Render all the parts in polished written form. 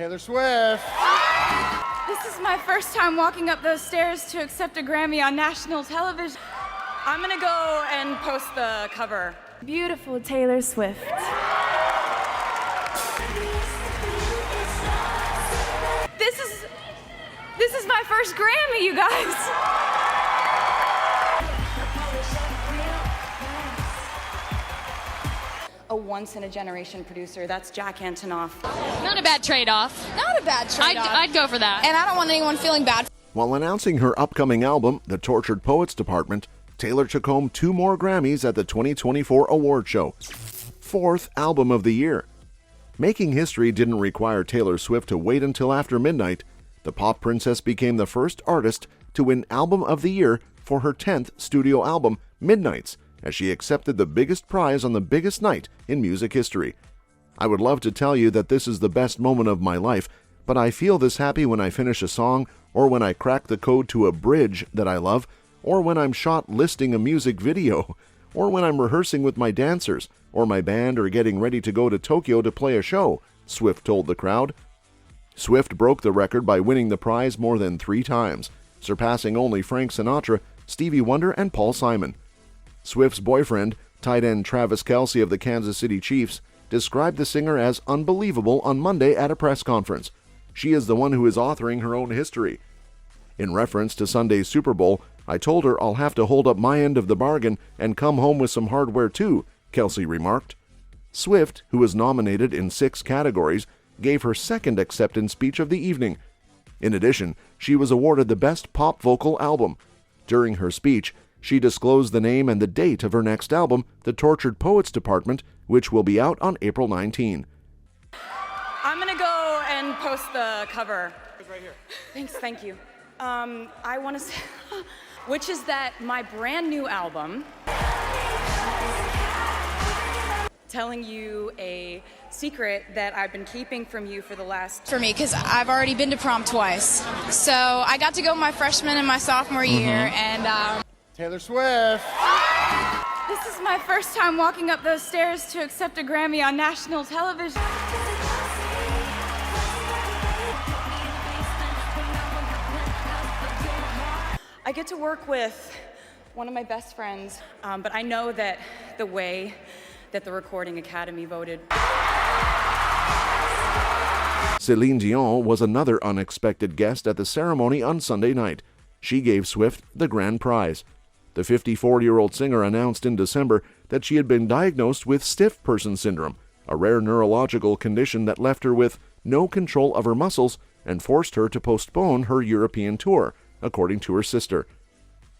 Taylor Swift. This is my first time walking up those stairs to accept a Grammy on national television. I'm gonna go and post the cover. Beautiful Taylor Swift. This is my first Grammy, you guys. A once-in-a-generation producer, that's Jack Antonoff. Not a bad trade-off. Not a bad trade-off. I'd go for that. And I don't want anyone feeling bad. While announcing her upcoming album, The Tortured Poets Department, Taylor took home 2 more Grammys at the 2024 award show. 4th Album of the Year. Making history didn't require Taylor Swift to wait until after midnight. The pop princess became the first artist to win Album of the Year for her 10th studio album, Midnights, as she accepted the biggest prize on the biggest night in music history. I would love to tell you that this is the best moment of my life, but I feel this happy when I finish a song, or when I crack the code to a bridge that I love, or when I'm shot listing a music video, or when I'm rehearsing with my dancers, or my band are getting ready to go to Tokyo to play a show, Swift told the crowd. Swift broke the record by winning the prize more than 3 times, surpassing only Frank Sinatra, Stevie Wonder, and Paul Simon. Swift's boyfriend, tight end Travis Kelce of the Kansas City Chiefs, described the singer as unbelievable on Monday at a press conference. She is the one who is authoring her own history. In reference to Sunday's Super Bowl, I told her I'll have to hold up my end of the bargain and come home with some hardware too, Kelce remarked. Swift, who was nominated in 6 categories, gave her second acceptance speech of the evening. In addition, she was awarded the Best Pop Vocal Album. During her speech, she disclosed the name and the date of her next album, The Tortured Poets Department, which will be out on April 19. I'm gonna go and post the cover. It's right here. Thanks, thank you. I wanna say, which is that my brand new album, telling you a secret that I've been keeping from you for the last... For me, because I've already been to prom twice. So I got to go my freshman and my sophomore year, and... Taylor Swift. This is my first time walking up those stairs to accept a Grammy on national television. I get to work with one of my best friends, but I know that the way that the Recording Academy voted. Celine Dion was another unexpected guest at the ceremony on Sunday night. She gave Swift the grand prize. The 54-year-old singer announced in December that she had been diagnosed with stiff person syndrome, a rare neurological condition that left her with no control of her muscles and forced her to postpone her European tour, according to her sister.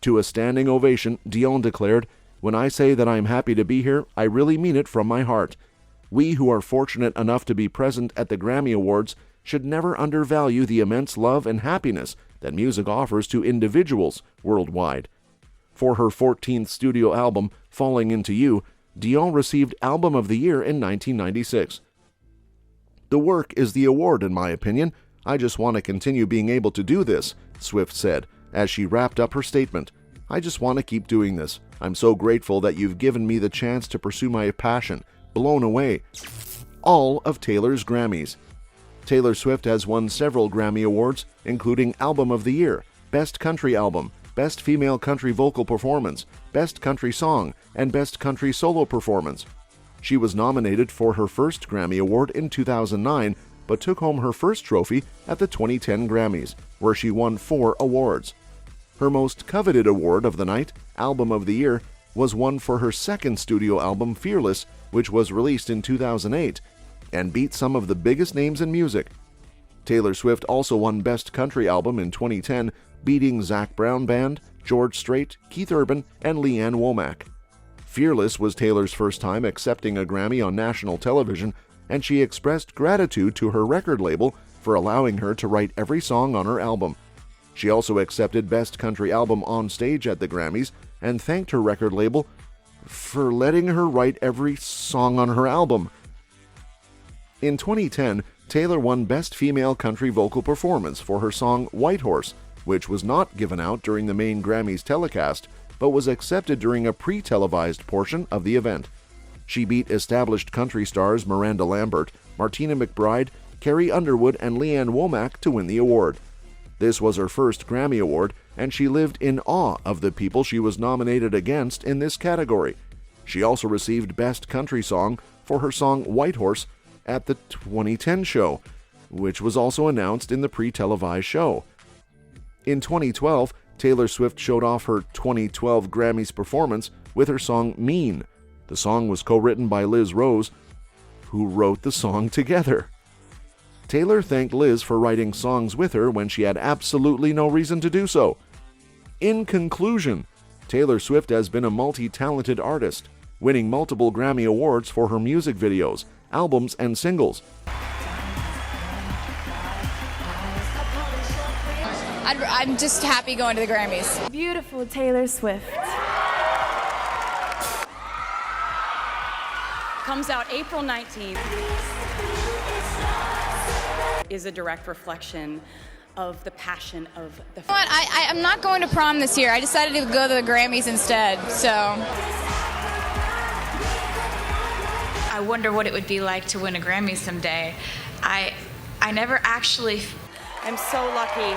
To a standing ovation, Dion declared, "When I say that I'm happy to be here, I really mean it from my heart. We who are fortunate enough to be present at the Grammy Awards should never undervalue the immense love and happiness that music offers to individuals worldwide." For her 14th studio album, Falling Into You, Dion received Album of the Year in 1996. "The work is the award, in my opinion. I just want to continue being able to do this," Swift said, as she wrapped up her statement. "I just want to keep doing this. I'm so grateful that you've given me the chance to pursue my passion. Blown away." All of Taylor's Grammys. Taylor Swift has won several Grammy Awards, including Album of the Year, Best Country Album, Best Female Country Vocal Performance, Best Country Song, and Best Country Solo Performance. She was nominated for her first Grammy Award in 2009, but took home her first trophy at the 2010 Grammys, where she won 4 awards. Her most coveted award of the night, Album of the Year, was won for her second studio album, Fearless, which was released in 2008, and beat some of the biggest names in music. Taylor Swift also won Best Country Album in 2010, beating Zac Brown Band, George Strait, Keith Urban, and Leanne Womack. Fearless was Taylor's first time accepting a Grammy on national television, and she expressed gratitude to her record label for allowing her to write every song on her album. She also accepted Best Country Album on stage at the Grammys and thanked her record label for letting her write every song on her album. In 2010, Taylor won Best Female Country Vocal Performance for her song White Horse, which was not given out during the main Grammys telecast, but was accepted during a pre-televised portion of the event. She beat established country stars Miranda Lambert, Martina McBride, Carrie Underwood and Leanne Womack to win the award. This was her first Grammy Award, and she lived in awe of the people she was nominated against in this category. She also received Best Country Song for her song White Horse at the 2010 show, which was also announced in the pre-televised show. In 2012, Taylor Swift showed off her 2012 Grammys performance with her song Mean. The song was co-written by Liz Rose, who wrote the song together. Taylor thanked Liz for writing songs with her when she had absolutely no reason to do so. In conclusion, Taylor Swift has been a multi-talented artist, winning multiple Grammy Awards for her music videos, albums, and singles. I'm just happy going to the Grammys. Beautiful Taylor Swift. Comes out April 19th. Is a direct reflection of the passion of the You know what? I'm not going to prom this year. I decided to go to the Grammys instead, so. I wonder what it would be like to win a Grammy someday. I never actually. I'm so lucky.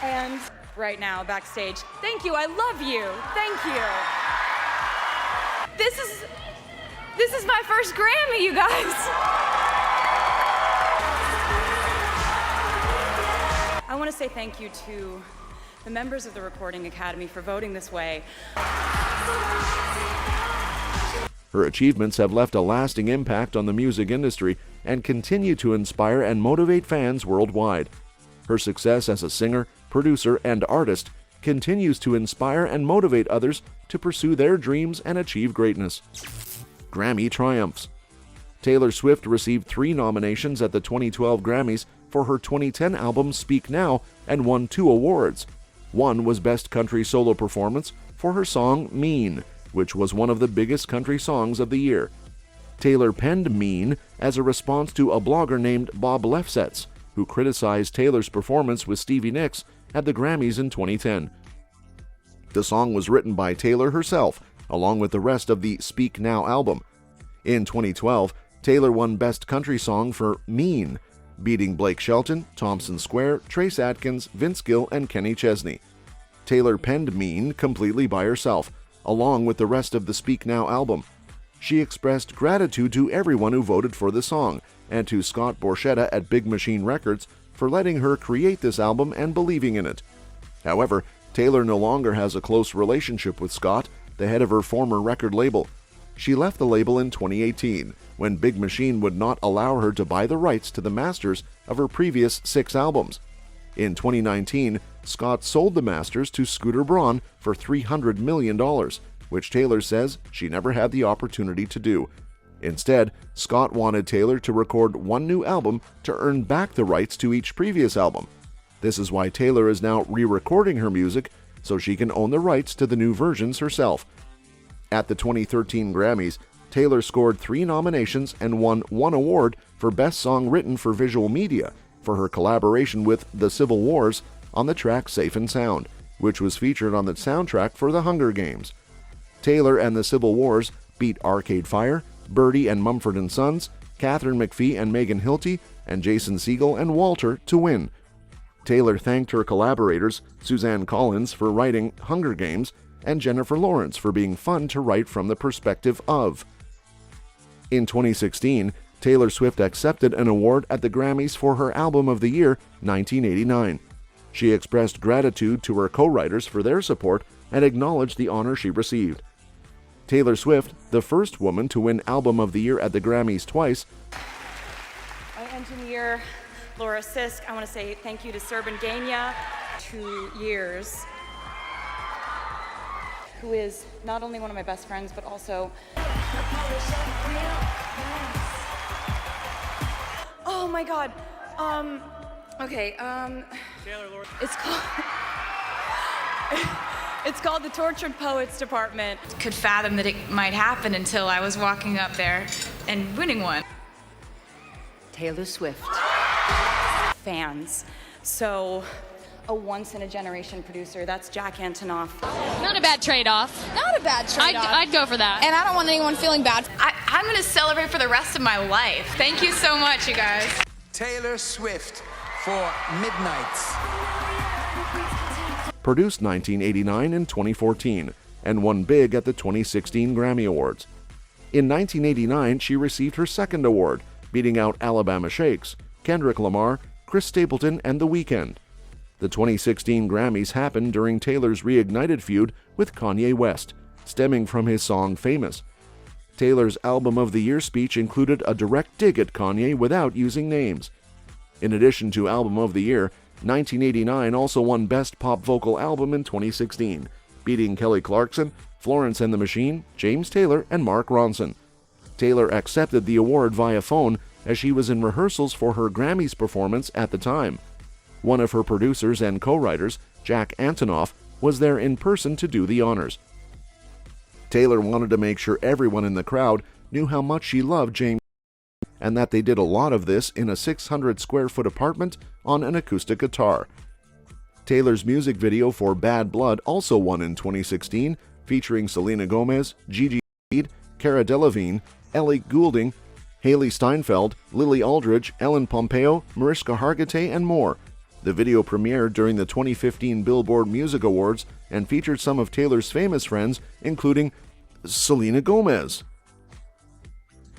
And right now, backstage, thank you, I love you, thank you. This is my first Grammy, you guys. I want to say thank you to the members of the Recording Academy for voting this way. Her achievements have left a lasting impact on the music industry and continue to inspire and motivate fans worldwide. Her success as a singer, producer, and artist continues to inspire and motivate others to pursue their dreams and achieve greatness. Grammy Triumphs. Taylor Swift received 3 nominations at the 2012 Grammys for her 2010 album Speak Now and won 2 awards. One was Best Country Solo Performance for her song Mean, which was one of the biggest country songs of the year. Taylor penned Mean as a response to a blogger named Bob Lefsetz, who criticized Taylor's performance with Stevie Nicks at the Grammys in 2010. The song was written by Taylor herself, along with the rest of the Speak Now album. In 2012, Taylor won Best Country Song for Mean, beating Blake Shelton, Thompson Square, Trace Adkins, Vince Gill, and Kenny Chesney. Taylor penned Mean completely by herself, along with the rest of the Speak Now album. She expressed gratitude to everyone who voted for the song, and to Scott Borchetta at Big Machine Records for letting her create this album and believing in it. However, Taylor no longer has a close relationship with Scott, the head of her former record label. She left the label in 2018, when Big Machine would not allow her to buy the rights to the masters of her previous 6 albums. In 2019, Scott sold the masters to Scooter Braun for $300 million, which Taylor says she never had the opportunity to do. Instead, Scott wanted Taylor to record one new album to earn back the rights to each previous album. This is why Taylor is now re-recording her music so she can own the rights to the new versions herself. At the 2013 Grammys, Taylor scored 3 nominations and won 1 award for Best Song Written for Visual Media for her collaboration with The Civil Wars on the track Safe and Sound, which was featured on the soundtrack for The Hunger Games. Taylor and The Civil Wars beat Arcade Fire, Birdie and Mumford & Sons, Catherine McPhee and Megan Hilty, and Jason Segel and Walter to win. Taylor thanked her collaborators, Suzanne Collins for writing Hunger Games, and Jennifer Lawrence for being fun to write from the perspective of. In 2016, Taylor Swift accepted an award at the Grammys for her Album of the Year, 1989. She expressed gratitude to her co-writers for their support and acknowledged the honor she received. Taylor Swift, the first woman to win Album of the Year at the Grammys twice. My engineer, Laura Sisk, I want to say thank you to Serban Gania, 2 years, who is not only one of my best friends, but also... Oh my God. Okay, it's called... It's called the Tortured Poets Department. Could fathom that it might happen until I was walking up there and winning one. Taylor Swift. Fans. So, a once-in-a-generation producer, that's Jack Antonoff. Not a bad trade-off. Not a bad trade-off. I'd go for that. And I don't want anyone feeling bad. I I'm gonna celebrate for the rest of my life. Thank you so much, you guys. Taylor Swift for Midnights. Produced 1989 and 2014, and won big at the 2016 Grammy Awards. In 1989, she received her second award, beating out Alabama Shakes, Kendrick Lamar, Chris Stapleton, and The Weeknd. The 2016 Grammys happened during Taylor's reignited feud with Kanye West, stemming from his song Famous. Taylor's Album of the Year speech included a direct dig at Kanye without using names. In addition to Album of the Year, 1989 also won Best Pop Vocal Album in 2016, beating Kelly Clarkson, Florence and the Machine, James Taylor, and Mark Ronson. Taylor accepted the award via phone as she was in rehearsals for her Grammys performance at the time. One of her producers and co-writers, Jack Antonoff, was there in person to do the honors. Taylor wanted to make sure everyone in the crowd knew how much she loved James, and that they did a lot of this in a 600-square-foot apartment on an acoustic guitar. Taylor's music video for Bad Blood also won in 2016, featuring Selena Gomez, Gigi Hadid, Cara Delevingne, Ellie Goulding, Haley Steinfeld, Lily Aldridge, Ellen Pompeo, Mariska Hargitay, and more. The video premiered during the 2015 Billboard Music Awards and featured some of Taylor's famous friends, including Selena Gomez.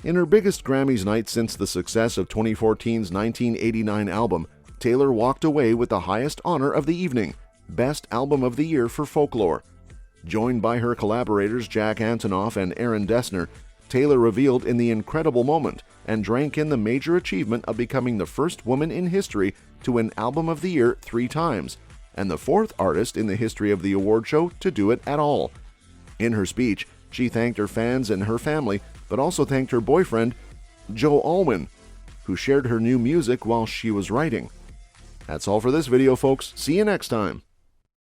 In her biggest Grammys night since the success of 2014's 1989 album, Taylor walked away with the highest honor of the evening, Best Album of the Year for Folklore. Joined by her collaborators Jack Antonoff and Aaron Dessner, Taylor revealed in the incredible moment and drank in the major achievement of becoming the first woman in history to win Album of the Year 3 times, and the 4th artist in the history of the award show to do it at all. In her speech, she thanked her fans and her family, but also thanked her boyfriend, Joe Alwyn, who shared her new music while she was writing. That's all for this video, folks. See you next time.